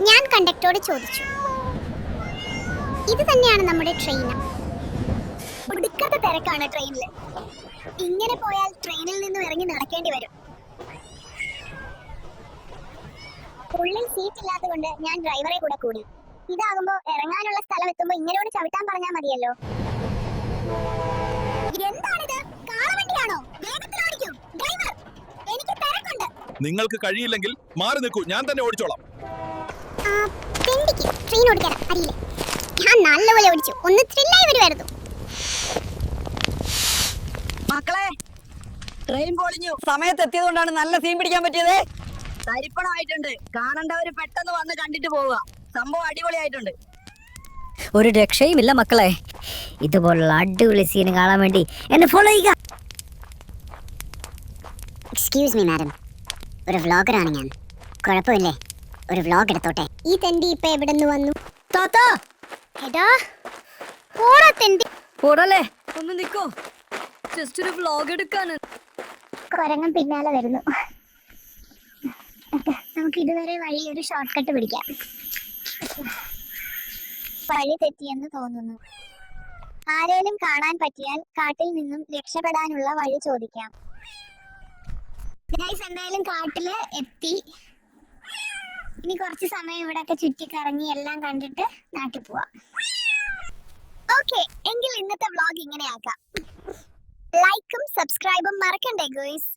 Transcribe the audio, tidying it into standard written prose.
ഞാൻ കണ്ടക്ടറോട് ചോദിച്ചു, ഇത് തന്നെയാണ് നമ്മുടെ ട്രെയിൻ? ഒടുക്കത്തെ തിരക്കാണ് ട്രെയിനിൽ. ഇങ്ങനെ പോയാൽ ട്രെയിനിൽ നിന്നും ഇറങ്ങി നടക്കേണ്ടി വരും. ഉള്ളിൽ സീറ്റ് ഇല്ലാത്തതുകൊണ്ട് ഞാൻ ഡ്രൈവറെ കൂടെ കൂടി. ഇതാകുമ്പോ ഇറങ്ങാനുള്ള സ്ഥലം എത്തുമ്പോ ഇങ്ങനെയോട് ചവിട്ടാൻ പറഞ്ഞാൽ മതിയല്ലോ. എന്താണിത്? കാളവണ്ടിയാണോ? വേഗത്തിൽ ഓടിക്കൂ ഡ്രൈവർ, എനിക്ക് തിരക്കുണ്ട്. നിങ്ങൾക്ക് കഴിയില്ലെങ്കിൽ മാറി നിൽക്കൂ, ഞാൻ തന്നെ ഓടിച്ചോളാം. ട്രെയിൻ ഓടിക്കാൻ അറിയില്ലേ? ഞാൻ നല്ലപോലെ ഓടിച്ചു, ഒന്ന് ത്രില്ലായി വരുമായിരുന്നു. മക്കളെ, ട്രെയിൻ പൊളിഞ്ഞു. സമയത്ത് എത്തിയതുകൊണ്ടാണ് നല്ല സീൻ പിടിക്കാൻ പറ്റിയത്. തരിപ്പണമായിട്ടുണ്ട്. കാണേണ്ടവര് പെട്ടെന്ന് വന്ന് കണ്ടിട്ട് പോവുക. സംഭവം അടിപൊളിയായിട്ടുണ്ട്. ഒരു രക്ഷയുമില്ല മക്കളെ. ഇതുപോലുള്ള അടിപൊളി സീൻ കാണാൻ വേണ്ടി എന്നെ ഫോളോ ചെയ്യുക. എക്സ്ക്യൂസ് മീ മാഡം, ഒരു വ്ളോഗറാണ് ഞാൻ. കുഴപ്പമില്ലേ? ഒരു വ്ളോഗ് എടുത്തോട്ടെ. ഈ തെണ്ടി ഇപ്പൊ എവിടെ നിന്ന് വന്നു? താത്താ, എടാ പോടാ തെണ്ടി. പോടല്ലേ, ഒന്ന് നിക്കോ, ജസ്റ്റ് ഒരു വ്ളോഗ് എടുക്കാന്. കൊരങ്ങൻ പിന്നാലെ വരുന്നു. നമുക്ക് ഇതുവരെ വഴി ഒരു ഷോർട്ട് കട്ട് പിടിക്കാം. വഴി തെറ്റിയെന്ന് തോന്നുന്നു. ആരേലും കാണാൻ പറ്റിയാൽ കാട്ടിൽ നിന്നും രക്ഷപ്പെടാനുള്ള വഴി ചോദിക്കാം. ഗൈസ്, എന്തായാലും കാട്ടില് എത്തി. ഇനി കുറച്ച് സമയം ഇവിടെയൊക്കെ ചുറ്റിക്കറങ്ങി എല്ലാം കണ്ടിട്ട് നാട്ടിൽ പോവാം. ഓക്കെ, എങ്കിൽ ഇന്നത്തെ വ്ളോഗ് ഇങ്ങനെയാക്കാം. ലൈക്കും സബ്സ്ക്രൈബും മറക്കണ്ടേ ഗോയ്സ്.